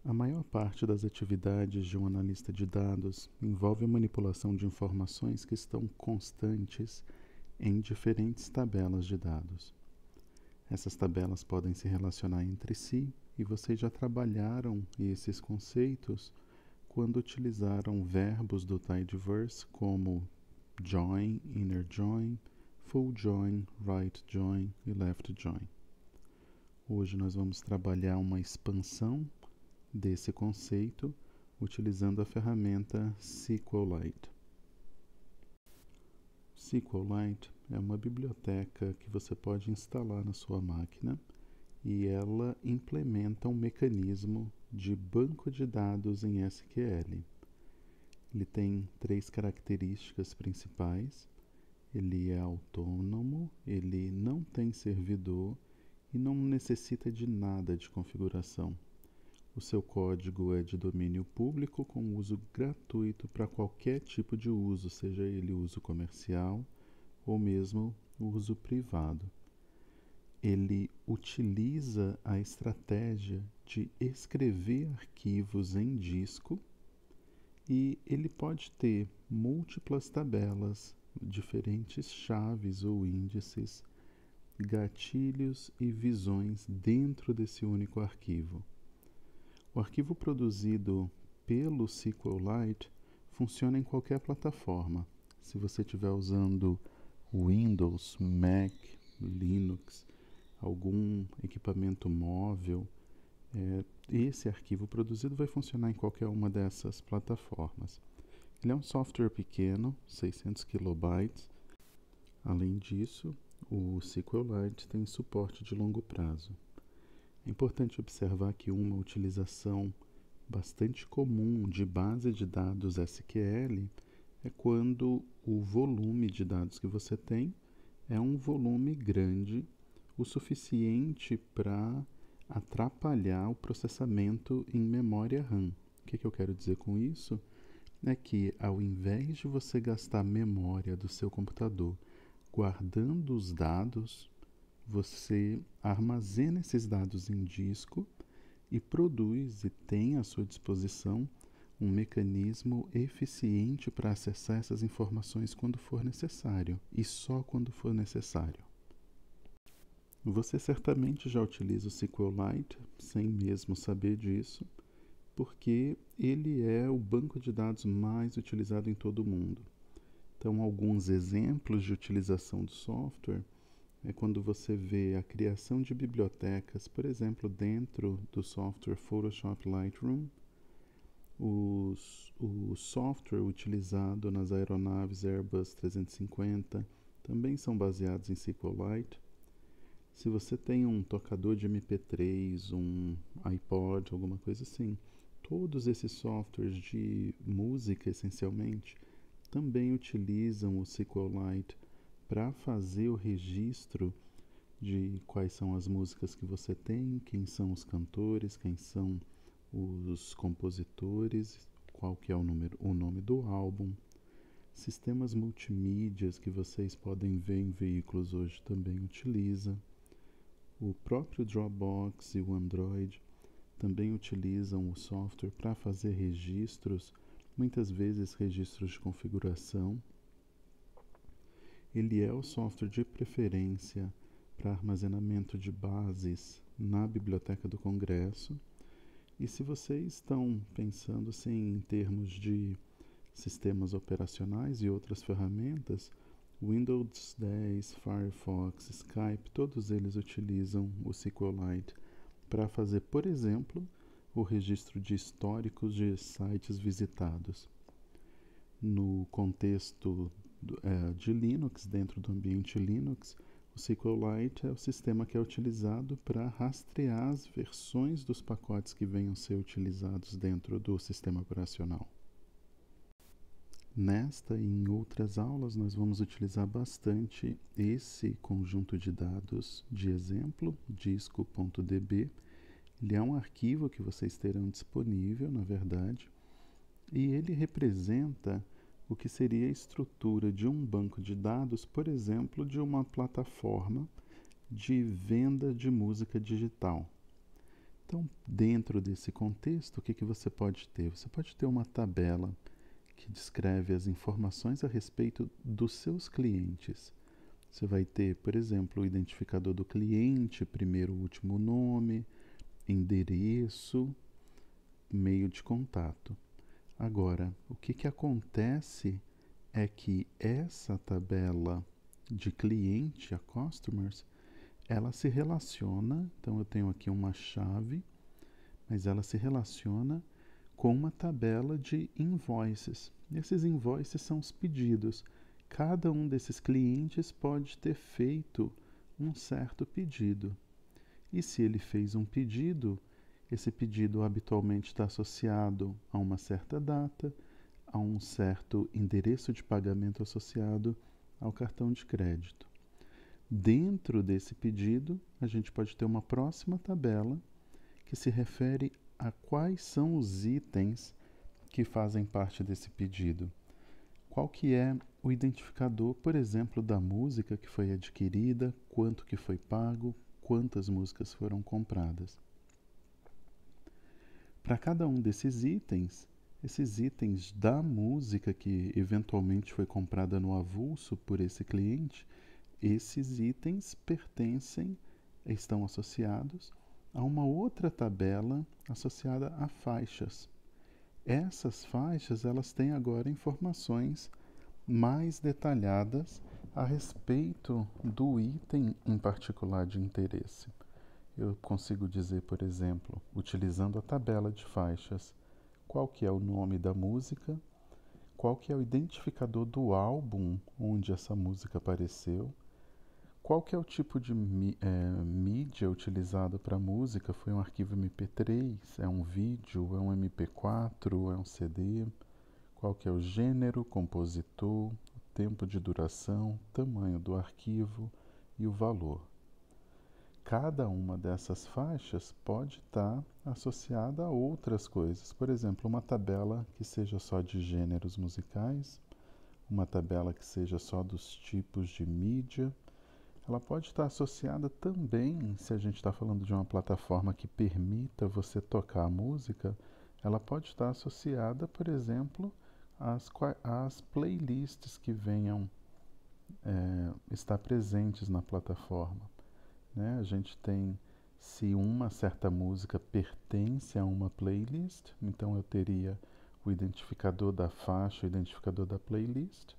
A maior parte das atividades de um analista de dados envolve a manipulação de informações que estão constantes em diferentes tabelas de dados. Essas tabelas podem se relacionar entre si e vocês já trabalharam esses conceitos quando utilizaram verbos do Tidyverse como join, inner join, full join, right join e left join. Hoje nós vamos trabalhar uma expansão desse conceito utilizando a ferramenta SQLite. SQLite é uma biblioteca que você pode instalar na sua máquina e ela implementa um mecanismo de banco de dados em SQL. Ele tem 3 características principais. Ele é autônomo, ele não tem servidor e não necessita de nada de configuração. O seu código é de domínio público com uso gratuito para qualquer tipo de uso, seja ele uso comercial ou mesmo uso privado. Ele utiliza a estratégia de escrever arquivos em disco e ele pode ter múltiplas tabelas, diferentes chaves ou índices, gatilhos e visões dentro desse único arquivo. O arquivo produzido pelo SQLite funciona em qualquer plataforma. Se você estiver usando Windows, Mac, Linux, algum equipamento móvel, esse arquivo produzido vai funcionar em qualquer uma dessas plataformas. Ele é um software pequeno, 600 kilobytes. Além disso, o SQLite tem suporte de longo prazo. É importante observar que uma utilização bastante comum de base de dados SQL é quando o volume de dados que você tem é um volume grande, o suficiente para atrapalhar o processamento em memória RAM. O que eu quero dizer com isso? É que ao invés de você gastar memória do seu computador guardando os dados, você armazena esses dados em disco e produz e tem à sua disposição um mecanismo eficiente para acessar essas informações quando for necessário e só quando for necessário. Você certamente já utiliza o SQLite sem mesmo saber disso, porque ele é o banco de dados mais utilizado em todo o mundo. Então, alguns exemplos de utilização do software é quando você vê a criação de bibliotecas, por exemplo, dentro do software Photoshop Lightroom, o software utilizado nas aeronaves Airbus 350 também são baseados em SQLite. Se você tem um tocador de MP3, um iPod, alguma coisa assim, todos esses softwares de música, essencialmente, também utilizam o SQLite para fazer o registro de quais são as músicas que você tem, quem são os cantores, quem são os compositores, qual que é o nome do álbum. Sistemas multimídias que vocês podem ver em veículos hoje também utiliza. O próprio Dropbox e o Android também utilizam o software para fazer registros, muitas vezes registros de configuração. Ele é o software de preferência para armazenamento de bases na Biblioteca do Congresso. E se vocês estão pensando assim, em termos de sistemas operacionais e outras ferramentas, Windows 10, Firefox, Skype, todos eles utilizam o SQLite para fazer, por exemplo, o registro de históricos de sites visitados. No contexto de Linux, dentro do ambiente Linux, o SQLite é o sistema que é utilizado para rastrear as versões dos pacotes que venham a ser utilizados dentro do sistema operacional. Nesta e em outras aulas, nós vamos utilizar bastante esse conjunto de dados de exemplo, disco.db. Ele é um arquivo que vocês terão disponível, na verdade, e ele representa o que seria a estrutura de um banco de dados, por exemplo, de uma plataforma de venda de música digital. Então, dentro desse contexto, o que que você pode ter? Você pode ter uma tabela que descreve as informações a respeito dos seus clientes. Você vai ter, por exemplo, o identificador do cliente, primeiro, último nome, endereço, meio de contato. Agora, o que que acontece é que essa tabela de cliente, a customers, ela se relaciona, então eu tenho aqui uma chave, mas ela se relaciona com uma tabela de invoices. Esses invoices são os pedidos. Cada um desses clientes pode ter feito um certo pedido. E se ele fez um pedido, esse pedido habitualmente está associado a uma certa data, a um certo endereço de pagamento associado ao cartão de crédito. Dentro desse pedido, a gente pode ter uma próxima tabela que se refere a quais são os itens que fazem parte desse pedido. Qual que é o identificador, por exemplo, da música que foi adquirida, quanto que foi pago, quantas músicas foram compradas. Para cada um desses itens, esses itens da música que eventualmente foi comprada no avulso por esse cliente, esses itens estão associados a uma outra tabela associada a faixas. Essas faixas, elas têm agora informações mais detalhadas a respeito do item em particular de interesse. Eu consigo dizer, por exemplo, utilizando a tabela de faixas, qual que é o nome da música, qual que é o identificador do álbum onde essa música apareceu, qual que é o tipo de mídia utilizado para a música, foi um arquivo MP3, é um vídeo, é um MP4, é um CD, qual que é o gênero, compositor, tempo de duração, tamanho do arquivo e o valor. Cada uma dessas faixas pode estar associada a outras coisas. Por exemplo, uma tabela que seja só de gêneros musicais, uma tabela que seja só dos tipos de mídia. Ela pode estar associada também, se a gente está falando de uma plataforma que permita você tocar a música, ela pode estar associada, por exemplo, às playlists que venham estar presentes na plataforma. Né? A gente tem, se uma certa música pertence a uma playlist, então eu teria o identificador da faixa, o identificador da playlist,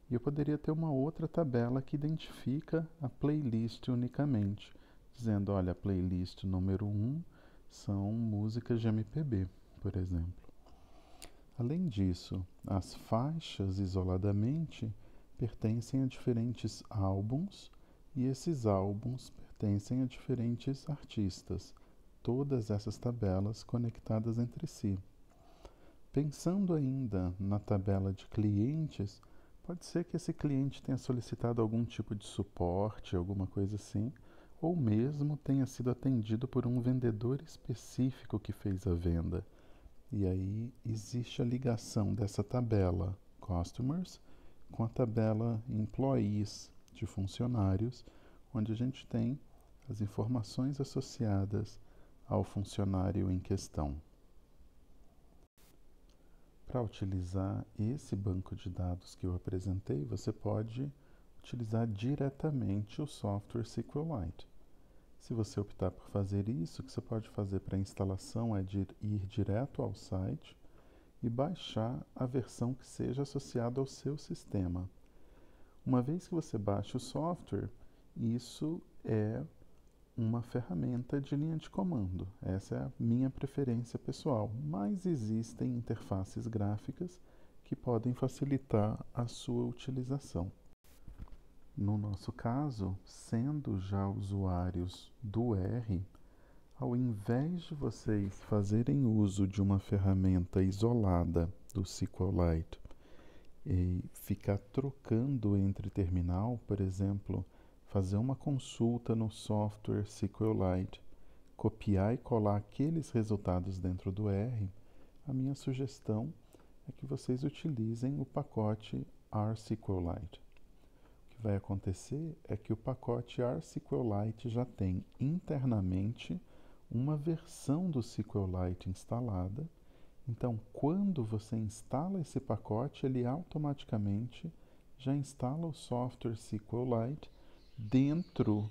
e eu poderia ter uma outra tabela que identifica a playlist unicamente, dizendo, olha, a playlist número 1 são músicas de MPB, por exemplo. Além disso, as faixas isoladamente pertencem a diferentes álbuns e esses álbuns pertencem a diferentes artistas, todas essas tabelas conectadas entre si. Pensando ainda na tabela de clientes, pode ser que esse cliente tenha solicitado algum tipo de suporte, alguma coisa assim, ou mesmo tenha sido atendido por um vendedor específico que fez a venda. E aí existe a ligação dessa tabela Customers com a tabela Employees de funcionários, onde a gente tem as informações associadas ao funcionário em questão. Para utilizar esse banco de dados que eu apresentei, você pode utilizar diretamente o software SQLite. Se você optar por fazer isso, o que você pode fazer para a instalação é ir direto ao site e baixar a versão que seja associada ao seu sistema. Uma vez que você baixa o software, isso é uma ferramenta de linha de comando. Essa é a minha preferência pessoal, mas existem interfaces gráficas que podem facilitar a sua utilização. No nosso caso, sendo já usuários do R, ao invés de vocês fazerem uso de uma ferramenta isolada do SQLite e ficar trocando entre terminal, por exemplo, fazer uma consulta no software SQLite, copiar e colar aqueles resultados dentro do R, a minha sugestão é que vocês utilizem o pacote RSQLite. O que vai acontecer é que o pacote RSQLite já tem internamente uma versão do SQLite instalada. Então, quando você instala esse pacote, ele automaticamente já instala o software SQLite dentro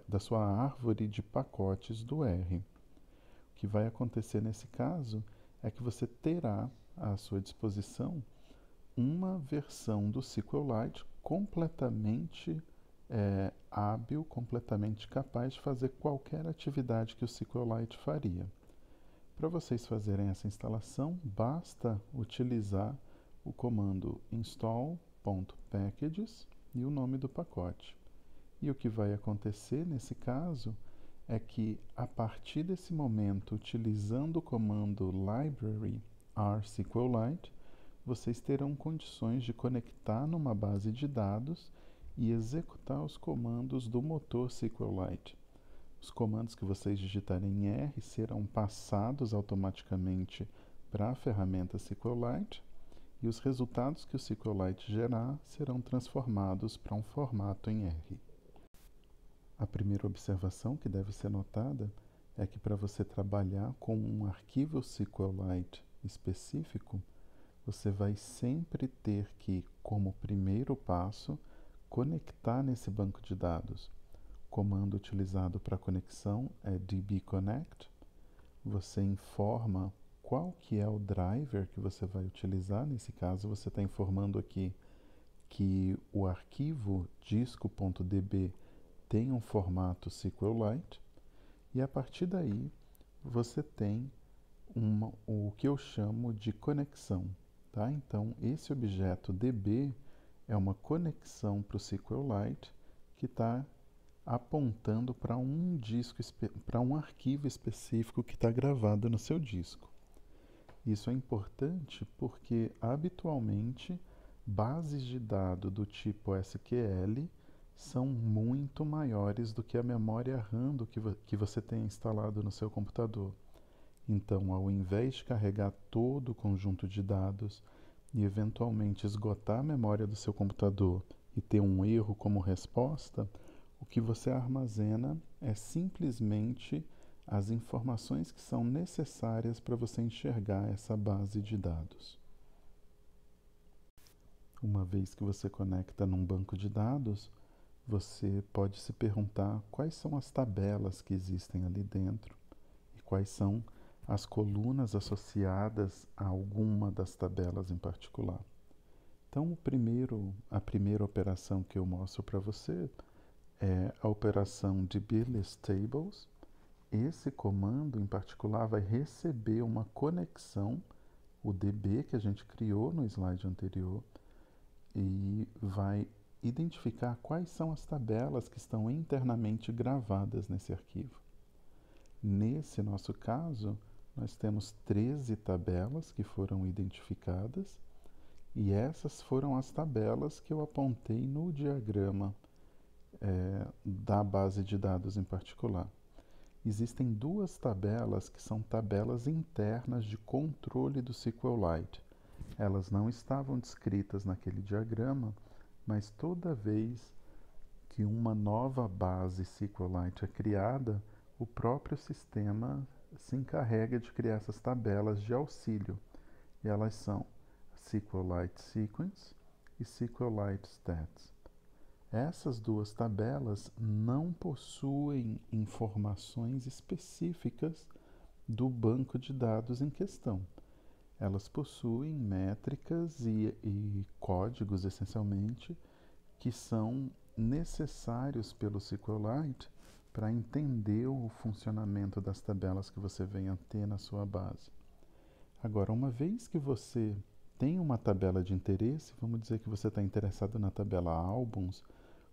da sua árvore de pacotes do R. O que vai acontecer nesse caso é que você terá à sua disposição uma versão do SQLite completamente hábil, completamente capaz de fazer qualquer atividade que o SQLite faria. Para vocês fazerem essa instalação, basta utilizar o comando install.packages e o nome do pacote. E o que vai acontecer nesse caso é que, a partir desse momento, utilizando o comando library r/SQLite, vocês terão condições de conectar numa base de dados e executar os comandos do motor SQLite. Os comandos que vocês digitarem em R serão passados automaticamente para a ferramenta SQLite e os resultados que o SQLite gerar serão transformados para um formato em R. A primeira observação que deve ser notada é que, para você trabalhar com um arquivo SQLite específico, você vai sempre ter que, como primeiro passo, conectar nesse banco de dados. O comando utilizado para conexão é dbconnect. Você informa qual que é o driver que você vai utilizar. Nesse caso, você está informando aqui que o arquivo disco.db tem um formato SQLite. E a partir daí, você tem o que eu chamo de conexão. Tá? Então, esse objeto db é uma conexão para o SQLite que está apontando para um arquivo específico que está gravado no seu disco. Isso é importante porque, habitualmente, bases de dados do tipo SQL são muito maiores do que a memória RAM que você tem instalado no seu computador. Então, ao invés de carregar todo o conjunto de dados e eventualmente esgotar a memória do seu computador e ter um erro como resposta, o que você armazena é simplesmente as informações que são necessárias para você enxergar essa base de dados. Uma vez que você conecta num banco de dados, você pode se perguntar quais são as tabelas que existem ali dentro e quais são as colunas associadas a alguma das tabelas em particular. Então, a primeira operação que eu mostro para você é a operação dbListTables. Esse comando em particular vai receber uma conexão, o db que a gente criou no slide anterior, e vai identificar quais são as tabelas que estão internamente gravadas nesse arquivo. Nesse nosso caso, nós temos 13 tabelas que foram identificadas, e essas foram as tabelas que eu apontei no diagrama da base de dados em particular. Existem duas tabelas que são tabelas internas de controle do SQLite. Elas não estavam descritas naquele diagrama, mas toda vez que uma nova base SQLite é criada, o próprio sistema se encarrega de criar essas tabelas de auxílio. E elas são SQLite Sequence e SQLite Stats. Essas duas tabelas não possuem informações específicas do banco de dados em questão. Elas possuem métricas e códigos, essencialmente, que são necessários pelo SQLite para entender o funcionamento das tabelas que você venha a ter na sua base. Agora, uma vez que você tem uma tabela de interesse, vamos dizer que você está interessado na tabela álbuns,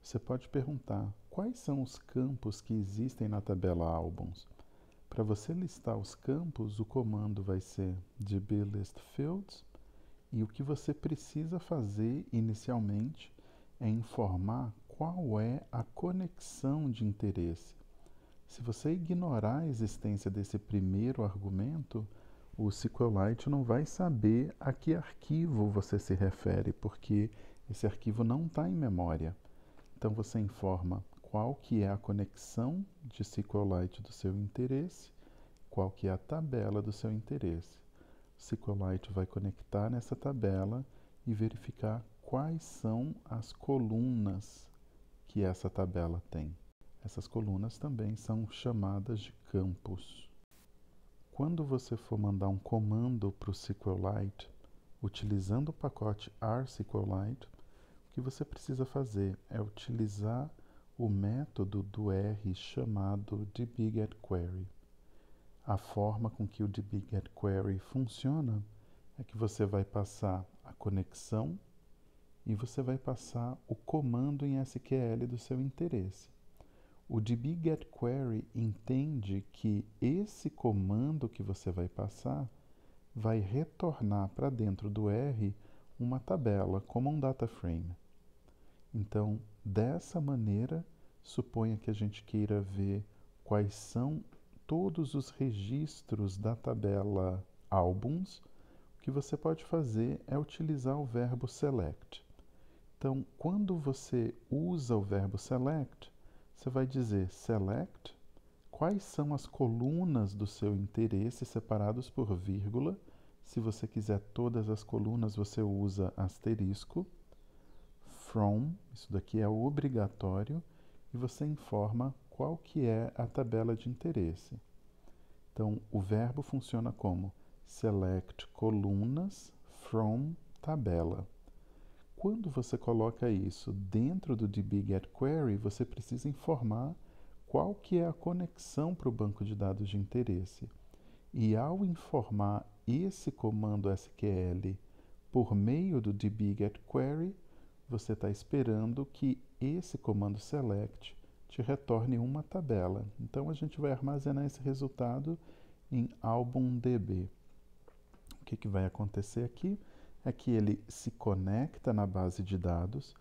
você pode perguntar quais são os campos que existem na tabela álbuns. Para você listar os campos, o comando vai ser dbListFields, e o que você precisa fazer inicialmente é informar qual é a conexão de interesse. Se você ignorar a existência desse primeiro argumento, o SQLite não vai saber a que arquivo você se refere, porque esse arquivo não está em memória. Então você informa qual que é a conexão de SQLite do seu interesse, qual que é a tabela do seu interesse. O SQLite vai conectar nessa tabela e verificar quais são as colunas que essa tabela tem. Essas colunas também são chamadas de campos. Quando você for mandar um comando para o SQLite, utilizando o pacote R-SQLite, o que você precisa fazer é utilizar o método do R chamado dbGetQuery. A forma com que o dbGetQuery funciona é que você vai passar a conexão e você vai passar o comando em SQL do seu interesse. O dbGetQuery entende que esse comando que você vai passar vai retornar para dentro do R uma tabela, como um data frame. Então, dessa maneira, suponha que a gente queira ver quais são todos os registros da tabela álbuns. O que você pode fazer é utilizar o verbo select. Então, quando você usa o verbo select, você vai dizer select, quais são as colunas do seu interesse separados por vírgula. Se você quiser todas as colunas, você usa asterisco. From, isso daqui é obrigatório, e você informa qual que é a tabela de interesse. Então, o verbo funciona como select colunas from tabela. Quando você coloca isso dentro do dbGetQuery, você precisa informar qual que é a conexão para o banco de dados de interesse. E ao informar esse comando SQL por meio do dbGetQuery, você está esperando que esse comando select te retorne uma tabela. Então, a gente vai armazenar esse resultado em AlbumDB. O que vai acontecer aqui é que ele se conecta na base de dados,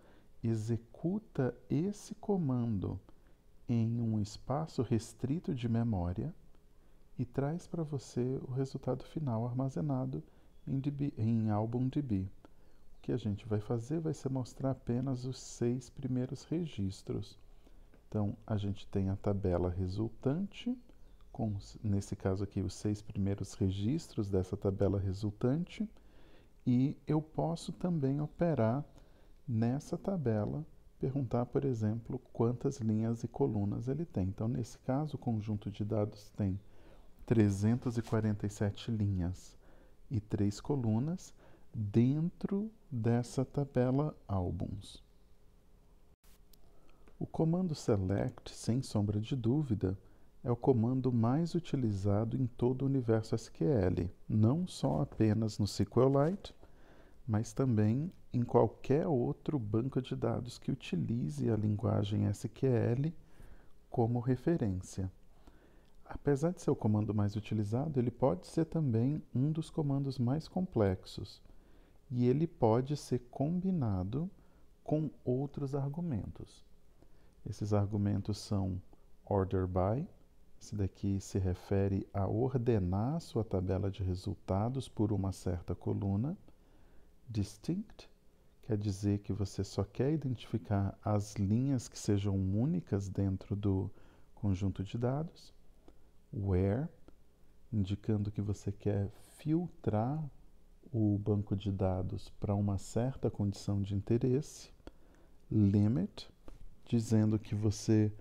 executa esse comando em um espaço restrito de memória e traz para você o resultado final armazenado em AlbumDB. O que a gente vai fazer vai ser mostrar apenas os 6 primeiros registros. Então, a gente tem a tabela resultante, com, nesse caso aqui, os 6 primeiros registros dessa tabela resultante, e eu posso também operar nessa tabela, perguntar, por exemplo, quantas linhas e colunas ele tem. Então, nesse caso, o conjunto de dados tem 347 linhas e 3 colunas dentro dessa tabela álbuns. O comando select, sem sombra de dúvida, é o comando mais utilizado em todo o universo SQL, não só apenas no SQLite, mas também em qualquer outro banco de dados que utilize a linguagem SQL como referência. Apesar de ser o comando mais utilizado, ele pode ser também um dos comandos mais complexos e ele pode ser combinado com outros argumentos. Esses argumentos são order by, esse daqui se refere a ordenar a sua tabela de resultados por uma certa coluna. Distinct quer dizer que você só quer identificar as linhas que sejam únicas dentro do conjunto de dados. Where, indicando que você quer filtrar o banco de dados para uma certa condição de interesse. Limit, dizendo que você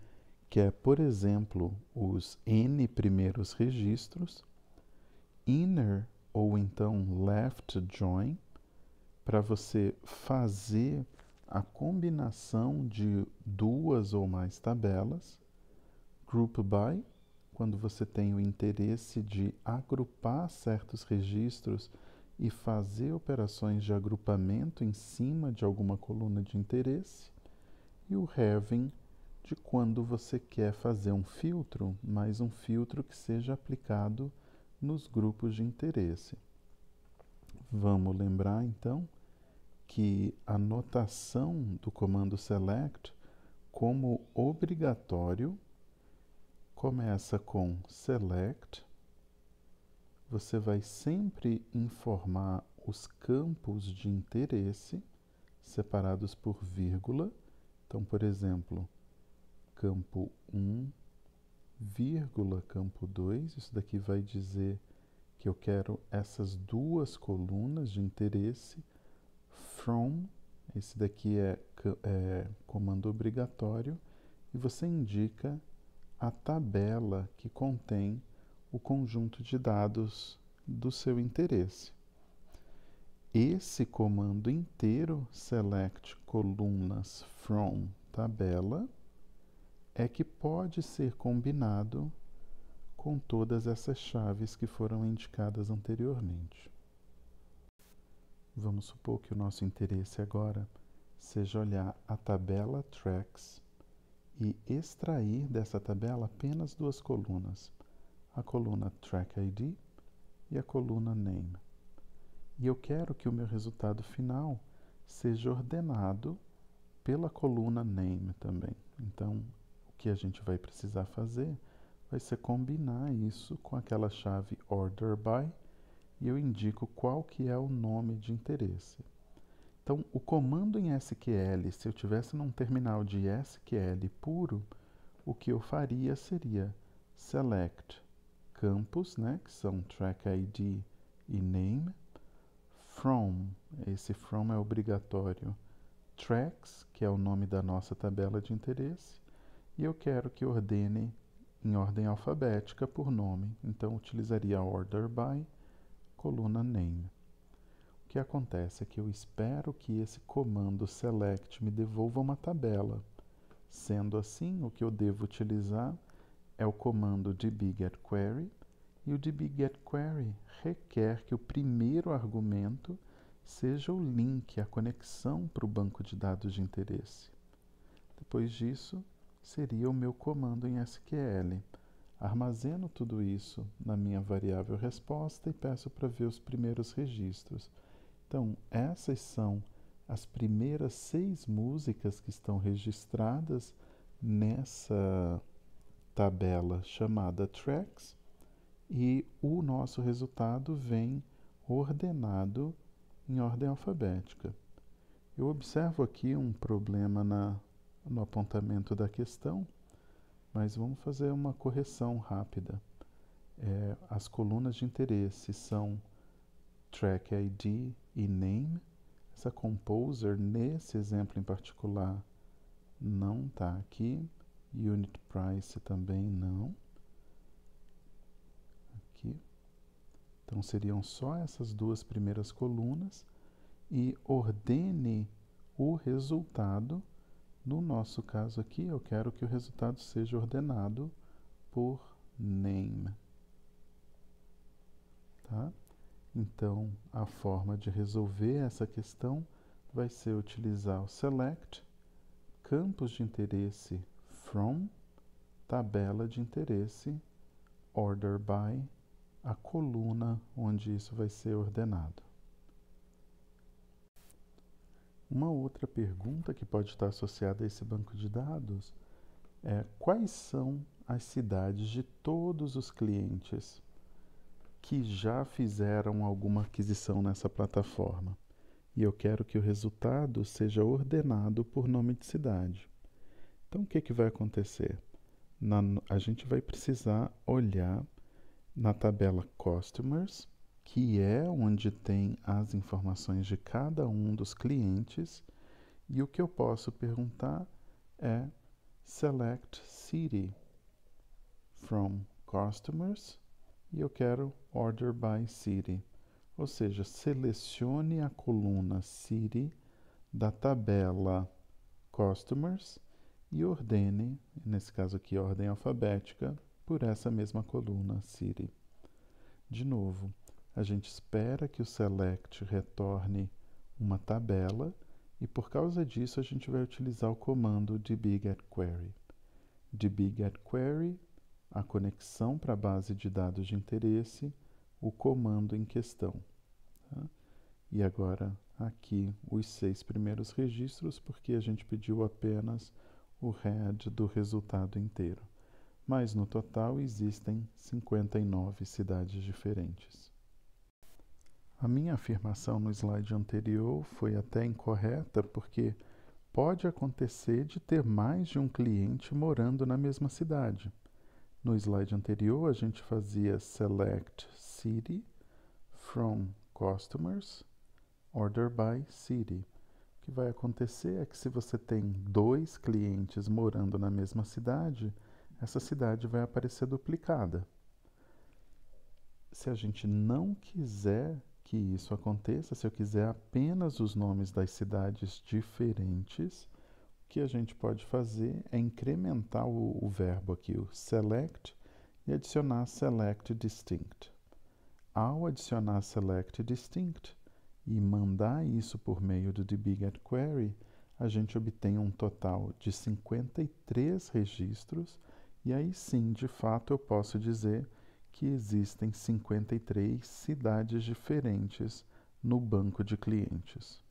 quer, por exemplo, os N primeiros registros. Inner ou então left join, para você fazer a combinação de duas ou mais tabelas. Group by, quando você tem o interesse de agrupar certos registros e fazer operações de agrupamento em cima de alguma coluna de interesse. E o having, de quando você quer fazer um filtro, mas um filtro que seja aplicado nos grupos de interesse. Vamos lembrar, então, que a notação do comando select, como obrigatório, começa com select. Você vai sempre informar os campos de interesse separados por vírgula. Então, por exemplo, campo 1, vírgula, campo 2. Isso daqui vai dizer que eu quero essas duas colunas de interesse. From, esse daqui é comando obrigatório, e você indica a tabela que contém o conjunto de dados do seu interesse. Esse comando inteiro, select colunas from tabela, é que pode ser combinado com todas essas chaves que foram indicadas anteriormente. Vamos supor que o nosso interesse agora seja olhar a tabela Tracks e extrair dessa tabela apenas duas colunas, a coluna Track ID e a coluna Name. E eu quero que o meu resultado final seja ordenado pela coluna Name também. Então, o que a gente vai precisar fazer vai ser combinar isso com aquela chave Order By, e eu indico qual que é o nome de interesse. Então, o comando em SQL, se eu tivesse num terminal de SQL puro, o que eu faria seria select campos, né, que são track ID e name, from, esse from é obrigatório, tracks, que é o nome da nossa tabela de interesse, e eu quero que ordene em ordem alfabética por nome, então utilizaria order by, coluna name. O que acontece é que eu espero que esse comando select me devolva uma tabela. Sendo assim, o que eu devo utilizar é o comando dbGetQuery, e o dbGetQuery requer que o primeiro argumento seja o link, a conexão para o banco de dados de interesse. Depois disso, seria o meu comando em SQL. Armazeno tudo isso na minha variável resposta e peço para ver os primeiros registros. Então, essas são as primeiras 6 músicas que estão registradas nessa tabela chamada Tracks, e o nosso resultado vem ordenado em ordem alfabética. Eu observo aqui um problema no apontamento da questão, mas vamos fazer uma correção rápida. As colunas de interesse são Track ID e Name. Essa Composer, nesse exemplo em particular, não está aqui. Unit Price também não. Aqui. Então, seriam só essas duas primeiras colunas. E ordene o resultado. No nosso caso aqui, eu quero que o resultado seja ordenado por Name. Tá? Então, a forma de resolver essa questão vai ser utilizar o select, campos de interesse from, tabela de interesse, order by, a coluna onde isso vai ser ordenado. Uma outra pergunta que pode estar associada a esse banco de dados é: quais são as cidades de todos os clientes que já fizeram alguma aquisição nessa plataforma? E eu quero que o resultado seja ordenado por nome de cidade. Então, o que vai acontecer? A gente vai precisar olhar na tabela Customers, que é onde tem as informações de cada um dos clientes, e o que eu posso perguntar é Select City from Customers, e eu quero Order by City, ou seja, selecione a coluna City da tabela Customers e ordene, nesse caso aqui, ordem alfabética, por essa mesma coluna City. De novo, a gente espera que o select retorne uma tabela, e por causa disso a gente vai utilizar o comando dbGetQuery. dbGetQuery, a conexão para a base de dados de interesse, o comando em questão. Tá? E agora aqui os 6 primeiros registros, porque a gente pediu apenas o head do resultado inteiro. Mas no total existem 59 cidades diferentes. A minha afirmação no slide anterior foi até incorreta, porque pode acontecer de ter mais de um cliente morando na mesma cidade. No slide anterior, a gente fazia select city from customers, order by city. O que vai acontecer é que se você tem 2 clientes morando na mesma cidade, essa cidade vai aparecer duplicada. Se a gente não quiser que isso aconteça, se eu quiser apenas os nomes das cidades diferentes, o que a gente pode fazer é incrementar o verbo aqui, o select, e adicionar select distinct. Ao adicionar select distinct e mandar isso por meio do dbGetQuery, a gente obtém um total de 53 registros, e aí sim, de fato, eu posso dizer que existem 53 cidades diferentes no banco de clientes.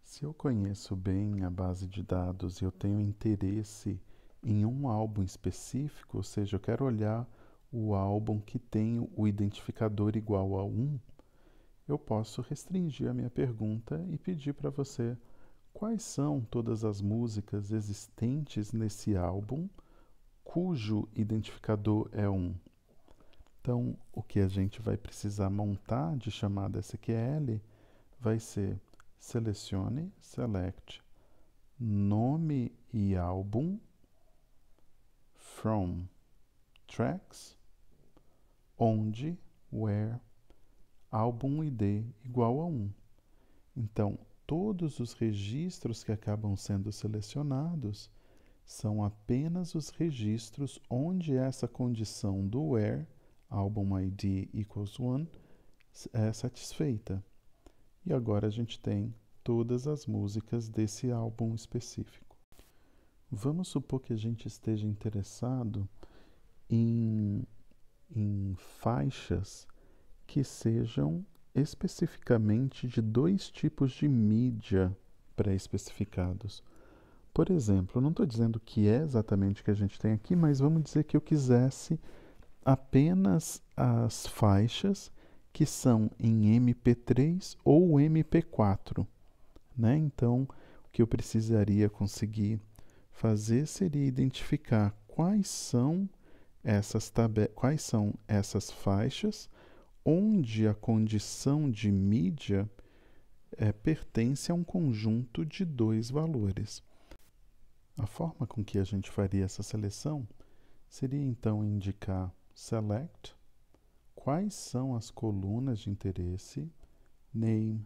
Se eu conheço bem a base de dados e eu tenho interesse em um álbum específico, ou seja, eu quero olhar o álbum que tem o identificador igual a 1, eu posso restringir a minha pergunta e pedir para você quais são todas as músicas existentes nesse álbum cujo identificador é 1. Então, o que a gente vai precisar montar de chamada SQL vai ser selecione, select, nome e álbum, from, tracks, onde, where, álbum ID igual a 1. Então, todos os registros que acabam sendo selecionados são apenas os registros onde essa condição do where, album ID equals 1, é satisfeita. E agora a gente tem todas as músicas desse álbum específico. Vamos supor que a gente esteja interessado em faixas que sejam especificamente de 2 tipos de mídia pré-especificados. Por exemplo, eu não estou dizendo que é exatamente o que a gente tem aqui, mas vamos dizer que eu quisesse apenas as faixas que são em MP3 ou MP4, né? Então, o que eu precisaria conseguir fazer seria identificar quais são essas faixas onde a condição de mídia pertence a um conjunto de 2 valores. A forma com que a gente faria essa seleção seria então indicar select, quais são as colunas de interesse, name,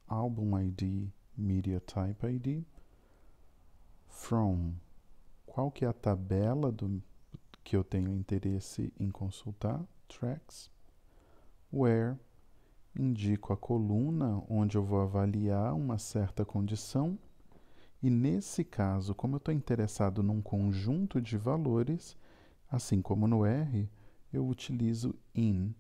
album ID, media type ID, from, qual que é a tabela que eu tenho interesse em consultar, tracks, where, indico a coluna onde eu vou avaliar uma certa condição, e nesse caso, como eu estou interessado num conjunto de valores, assim como no R, eu utilizo in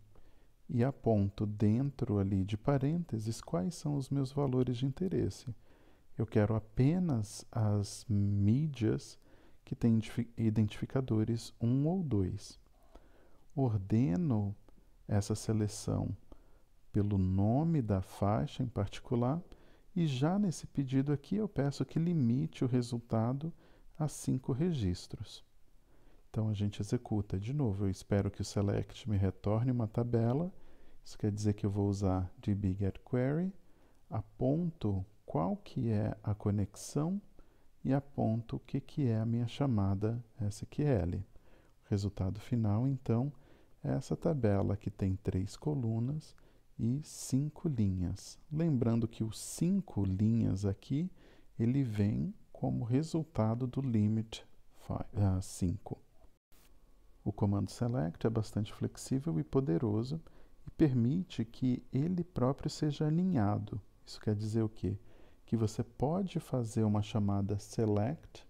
e aponto dentro ali de parênteses quais são os meus valores de interesse. Eu quero apenas as mídias que têm identificadores 1 ou 2. Ordeno essa seleção pelo nome da faixa em particular, e já nesse pedido aqui eu peço que limite o resultado a 5 registros. Então a gente executa de novo. Eu espero que o select me retorne uma tabela. Isso quer dizer que eu vou usar dbGetQuery, aponto qual que é a conexão e aponto o que é a minha chamada SQL. O resultado final, então, é essa tabela que tem 3 colunas e 5 linhas. Lembrando que os 5 linhas aqui, ele vem como resultado do limit 5. O comando select é bastante flexível e poderoso e permite que ele próprio seja alinhado. Isso quer dizer o quê? Que você pode fazer uma chamada select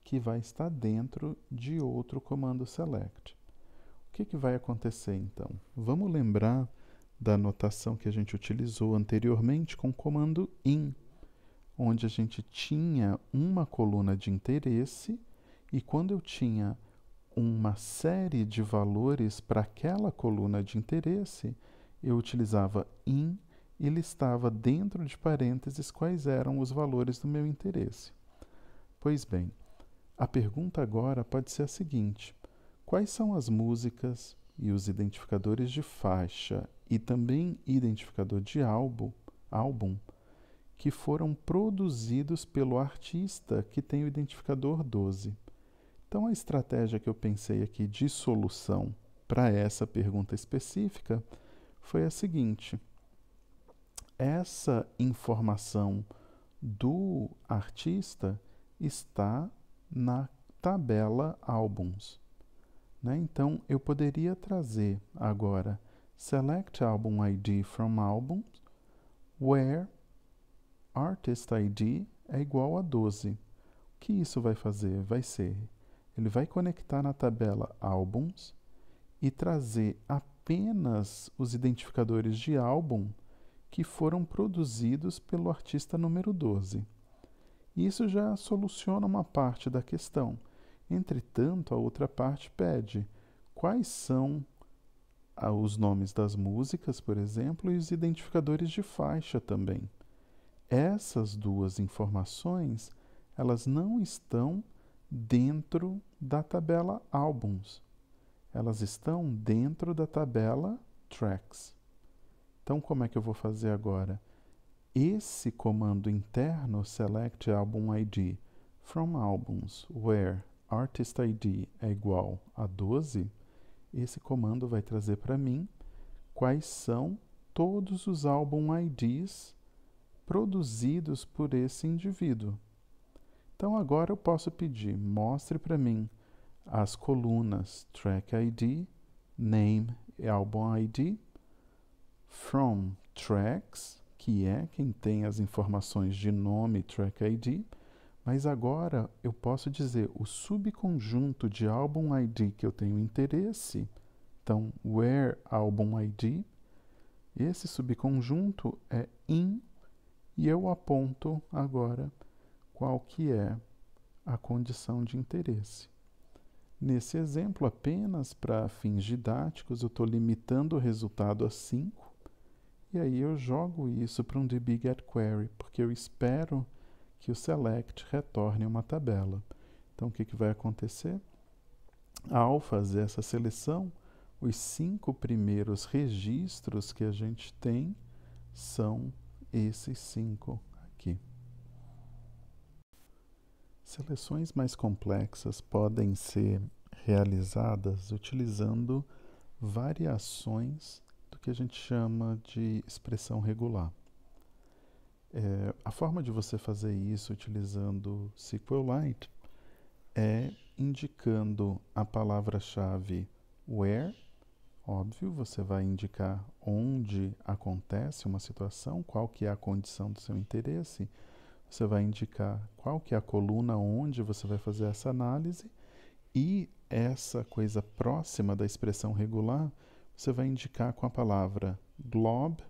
que vai estar dentro de outro comando select. O que vai acontecer então? Vamos lembrar da notação que a gente utilizou anteriormente com o comando in, onde a gente tinha uma coluna de interesse e quando eu tinha uma série de valores para aquela coluna de interesse, eu utilizava in e listava dentro de parênteses quais eram os valores do meu interesse. Pois bem, a pergunta agora pode ser a seguinte: quais são as músicas e os identificadores de faixa e também identificador de álbum que foram produzidos pelo artista que tem o identificador 12? Então, a estratégia que eu pensei aqui de solução para essa pergunta específica foi a seguinte: essa informação do artista está na tabela álbuns, né? Então, eu poderia trazer agora select album ID from albums, where artist ID é igual a 12. O que isso vai fazer? Ele vai conectar na tabela álbuns e trazer apenas os identificadores de álbum que foram produzidos pelo artista número 12. Isso já soluciona uma parte da questão. Entretanto, a outra parte pede quais são os nomes das músicas, por exemplo, e os identificadores de faixa também. Essas duas informações, elas não estão dentro da tabela álbuns. Elas estão dentro da tabela tracks. Então, como é que eu vou fazer agora? Esse comando interno, select album ID from albums where artist ID é igual a 12, esse comando vai trazer para mim quais são todos os album IDs produzidos por esse indivíduo. Então agora eu posso pedir, mostre para mim as colunas track ID, name e album ID, from tracks, que é quem tem as informações de nome track ID, mas agora eu posso dizer o subconjunto de álbum ID que eu tenho interesse. Então, where album ID, esse subconjunto é in, e eu aponto agora qual que é a condição de interesse. Nesse exemplo, apenas para fins didáticos, eu estou limitando o resultado a 5, e aí eu jogo isso para um dbGetQuery, porque eu espero que o select retorne uma tabela. Então, o que vai acontecer? Ao fazer essa seleção, os 5 primeiros registros que a gente tem são esses 5 aqui. Seleções mais complexas podem ser realizadas utilizando variações do que a gente chama de expressão regular. A forma de você fazer isso utilizando SQLite é indicando a palavra-chave where. Óbvio, você vai indicar onde acontece uma situação, qual que é a condição do seu interesse. Você vai indicar qual que é a coluna onde você vai fazer essa análise, e essa coisa próxima da expressão regular, você vai indicar com a palavra glob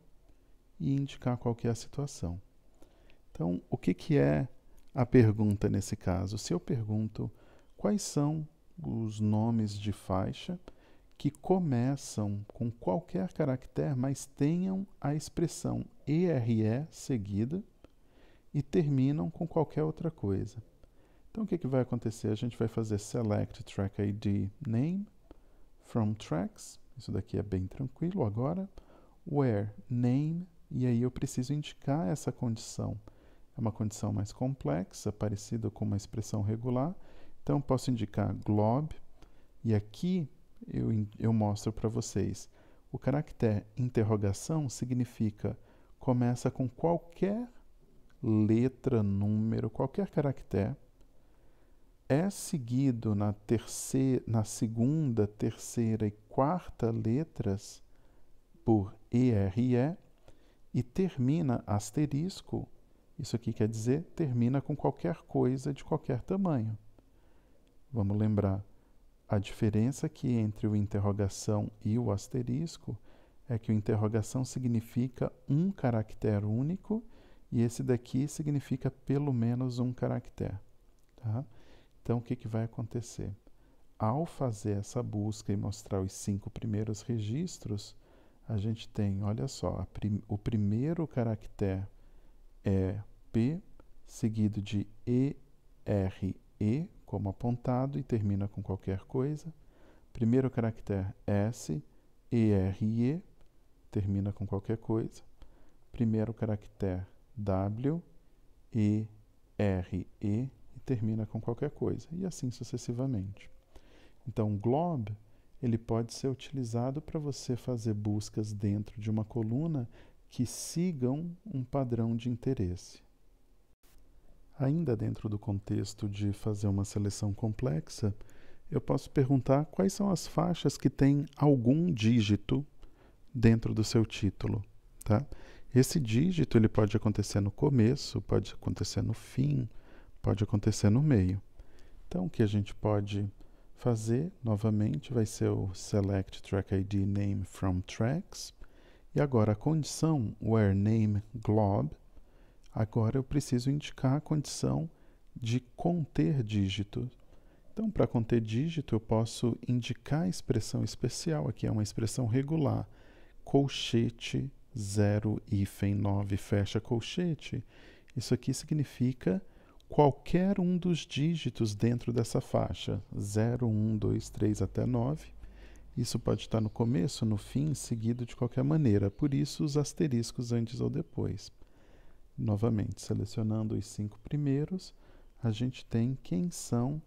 e indicar qual que é a situação. Então, o que é a pergunta nesse caso? Se eu pergunto quais são os nomes de faixa que começam com qualquer caractere, mas tenham a expressão ERE seguida e terminam com qualquer outra coisa. Então, o que vai acontecer? A gente vai fazer select track ID name from tracks. Isso daqui é bem tranquilo agora. Where name, e aí eu preciso indicar essa condição. É uma condição mais complexa, parecida com uma expressão regular. Então, eu posso indicar glob, e aqui eu mostro para vocês. O caractere interrogação significa começa com qualquer letra, número, qualquer caractere, é seguido na segunda, terceira e quarta letras por ERE e termina asterisco. Isso aqui quer dizer termina com qualquer coisa de qualquer tamanho. Vamos lembrar, a diferença aqui entre o interrogação e o asterisco é que o interrogação significa um caractere único e esse daqui significa pelo menos um caractere. Tá? Então, o que vai acontecer? Ao fazer essa busca e mostrar os 5 primeiros registros, a gente tem, olha só, o primeiro caractere é P, seguido de E-R-E, como apontado, e termina com qualquer coisa. Primeiro caractere S, E-R-E, termina com qualquer coisa. Primeiro caractere W, E-R-E, e termina com qualquer coisa. E assim sucessivamente. Então, o glob ele pode ser utilizado para você fazer buscas dentro de uma coluna que sigam um padrão de interesse. Ainda dentro do contexto de fazer uma seleção complexa, eu posso perguntar quais são as faixas que têm algum dígito dentro do seu título. Tá? Esse dígito ele pode acontecer no começo, pode acontecer no fim, pode acontecer no meio. Então, o que a gente pode fazer, novamente, vai ser o Select Track ID Name from Tracks. E agora a condição where name glob, agora eu preciso indicar a condição de conter dígito. Então, para conter dígito, eu posso indicar a expressão especial, aqui é uma expressão regular, colchete 0-9 fecha colchete. Isso aqui significa qualquer um dos dígitos dentro dessa faixa, 0, 1, 2, 3 até 9. Isso pode estar no começo, no fim, seguido de qualquer maneira, por isso os asteriscos antes ou depois. Novamente, selecionando os 5 primeiros, a gente tem quem são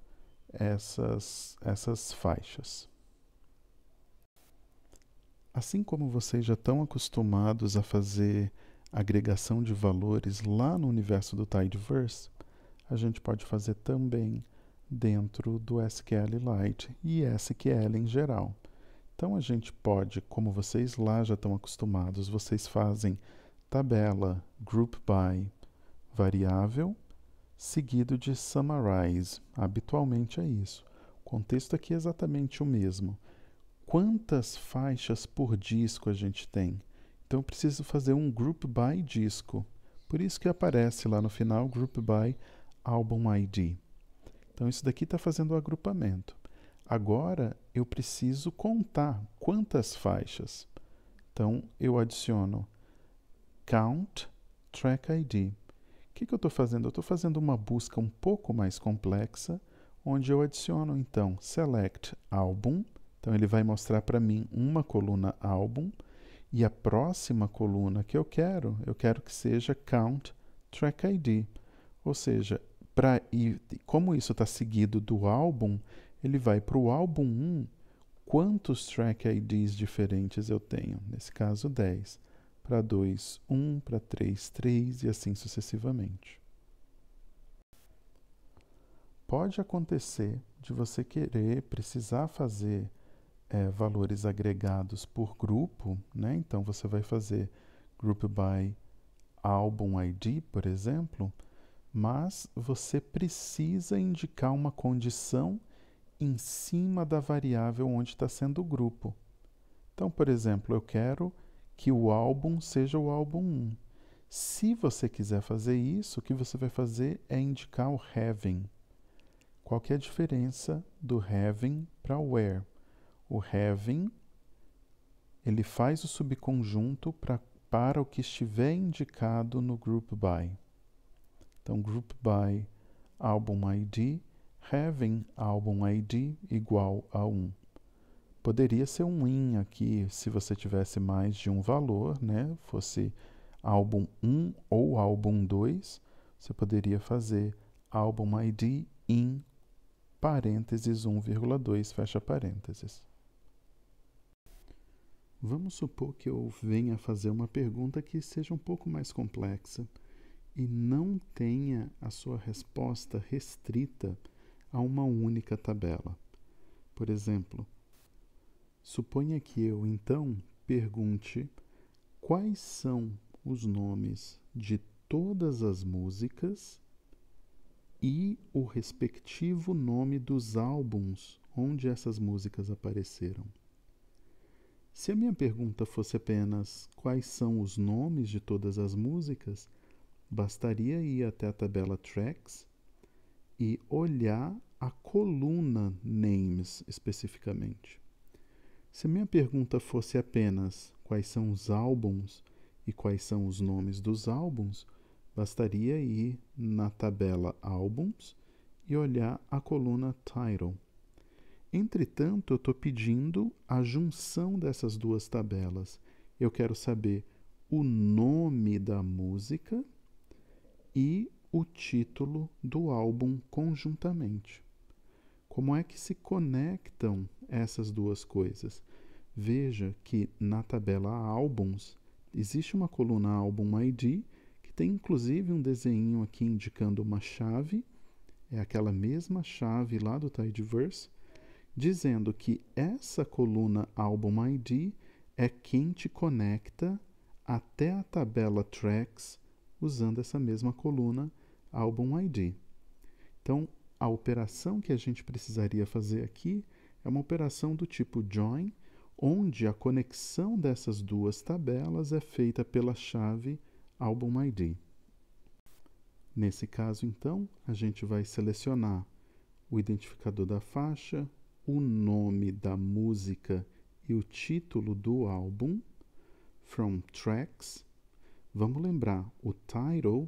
essas faixas. Assim como vocês já estão acostumados a fazer agregação de valores lá no universo do Tidyverse, a gente pode fazer também dentro do SQLite e SQL em geral. Então, a gente pode, como vocês lá já estão acostumados, vocês fazem tabela, group by, variável, seguido de summarize. Habitualmente é isso. O contexto aqui é exatamente o mesmo. Quantas faixas por disco a gente tem? Então, eu preciso fazer um group by disco. Por isso que aparece lá no final group by album ID. Então, isso daqui está fazendo o agrupamento. Agora, eu preciso contar quantas faixas. Então, eu adiciono count track ID. O que eu estou fazendo? Eu estou fazendo uma busca um pouco mais complexa, onde eu adiciono, então, select album. Então, ele vai mostrar para mim uma coluna álbum. E a próxima coluna que eu quero que seja count track ID. Ou seja, como isso está seguido do álbum, ele vai para o álbum 1, quantos track IDs diferentes eu tenho? Nesse caso, 10. Para 2, 1. Para 3, 3 e assim sucessivamente. Pode acontecer de você precisar fazer valores agregados por grupo, né? Então, você vai fazer group by album ID, por exemplo, mas você precisa indicar uma condição em cima da variável onde está sendo o grupo. Então, por exemplo, eu quero que o álbum seja o álbum 1. Se você quiser fazer isso, o que você vai fazer é indicar o having. Qual que é a diferença do having para o where? O having, ele faz o subconjunto para o que estiver indicado no group by. Então, group by album ID, having album ID igual a 1. Poderia ser um in aqui se você tivesse mais de um valor, né? Fosse álbum 1 ou álbum 2, você poderia fazer album ID in parênteses 1,2, fecha parênteses. Vamos supor que eu venha fazer uma pergunta que seja um pouco mais complexa e não tenha a sua resposta restrita a uma única tabela. Por exemplo, suponha que eu, então, pergunte quais são os nomes de todas as músicas e o respectivo nome dos álbuns onde essas músicas apareceram. Se a minha pergunta fosse apenas quais são os nomes de todas as músicas, bastaria ir até a tabela Tracks e olhar a coluna Names especificamente. Se a minha pergunta fosse apenas quais são os álbuns e quais são os nomes dos álbuns, bastaria ir na tabela Álbuns e olhar a coluna Title. Entretanto, eu estou pedindo a junção dessas duas tabelas. Eu quero saber o nome da música e o título do álbum conjuntamente. Como é que se conectam essas duas coisas? Veja que na tabela Álbuns existe uma coluna Álbum ID, que tem inclusive um desenho aqui indicando uma chave, é aquela mesma chave lá do Tidyverse, dizendo que essa coluna Album ID é quem te conecta até a tabela Tracks usando essa mesma coluna Album ID. Então, a operação que a gente precisaria fazer aqui é uma operação do tipo join, onde a conexão dessas duas tabelas é feita pela chave Album ID. Nesse caso, então, a gente vai selecionar o identificador da faixa, o nome da música e o título do álbum, from tracks. Vamos lembrar, o title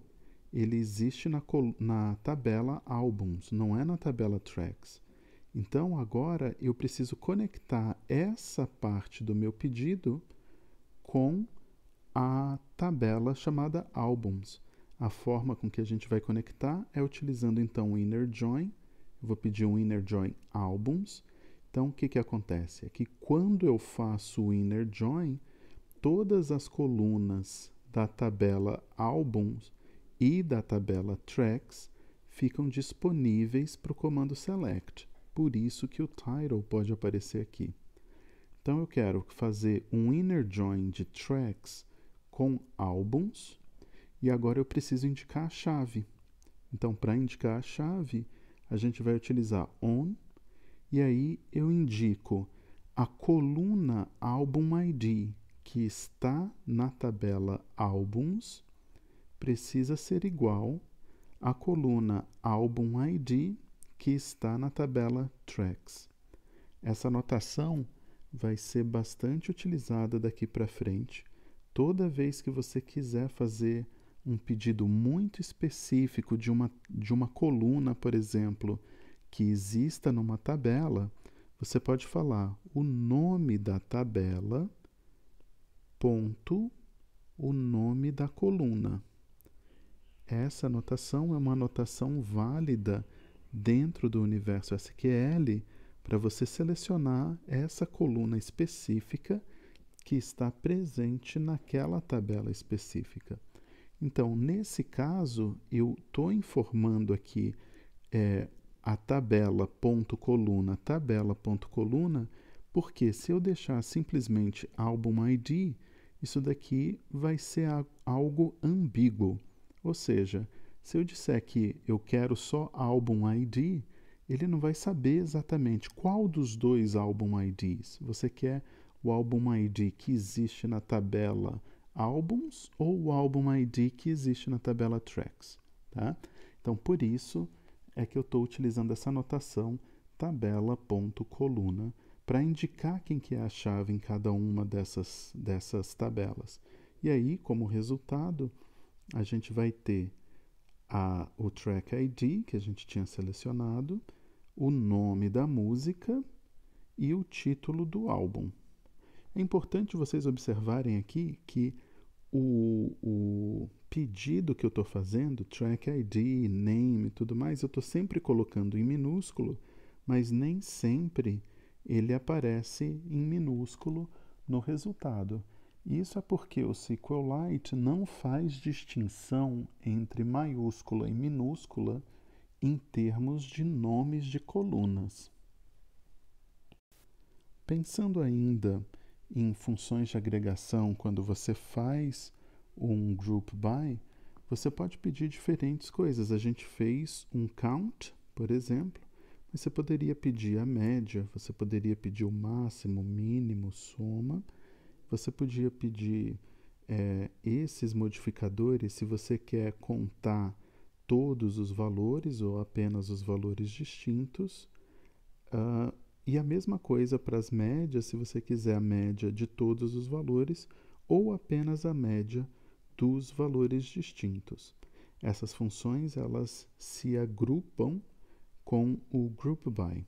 ele existe na tabela álbuns, não é na tabela tracks. Então agora eu preciso conectar essa parte do meu pedido com a tabela chamada álbuns. A forma com que a gente vai conectar é utilizando então o inner join. Eu vou pedir um inner join álbuns. Então, o que acontece? É que quando eu faço o inner join, todas as colunas da tabela álbuns e da tabela tracks ficam disponíveis para o comando select. Por isso que o title pode aparecer aqui. Então, eu quero fazer um inner join de tracks com álbuns e agora eu preciso indicar a chave. Então, para indicar a chave, a gente vai utilizar on e aí eu indico a coluna Album ID que está na tabela Álbuns precisa ser igual à coluna Album ID que está na tabela Tracks. Essa notação vai ser bastante utilizada daqui para frente. Toda vez que você quiser fazer um pedido muito específico de uma coluna, por exemplo, que exista numa tabela, você pode falar o nome da tabela, ponto, o nome da coluna. Essa anotação é uma anotação válida dentro do universo SQL para você selecionar essa coluna específica que está presente naquela tabela específica. Então, nesse caso, eu estou informando aqui a tabela.coluna, porque se eu deixar simplesmente Album ID, isso daqui vai ser algo ambíguo. Ou seja, se eu disser que eu quero só Album ID, ele não vai saber exatamente qual dos dois Album IDs. Você quer o Album ID que existe na tabela Álbuns ou o Album ID que existe na tabela Tracks, tá? Então, por isso é que eu estou utilizando essa notação tabela.coluna para indicar quem que é a chave em cada uma dessas tabelas. E aí, como resultado, a gente vai ter o Track ID, que a gente tinha selecionado, o nome da música e o título do álbum. É importante vocês observarem aqui que o pedido que eu estou fazendo, Track ID, Name e tudo mais, eu estou sempre colocando em minúsculo, mas nem sempre ele aparece em minúsculo no resultado. Isso é porque o SQLite não faz distinção entre maiúscula e minúscula em termos de nomes de colunas. Pensando ainda em funções de agregação, quando você faz um group by, você pode pedir diferentes coisas. A gente fez um count, por exemplo, mas você poderia pedir a média, você poderia pedir o máximo, o mínimo, soma. Você podia pedir esses modificadores se você quer contar todos os valores ou apenas os valores distintos. E a mesma coisa para as médias, se você quiser a média de todos os valores ou apenas a média dos valores distintos. Essas funções elas se agrupam com o group by.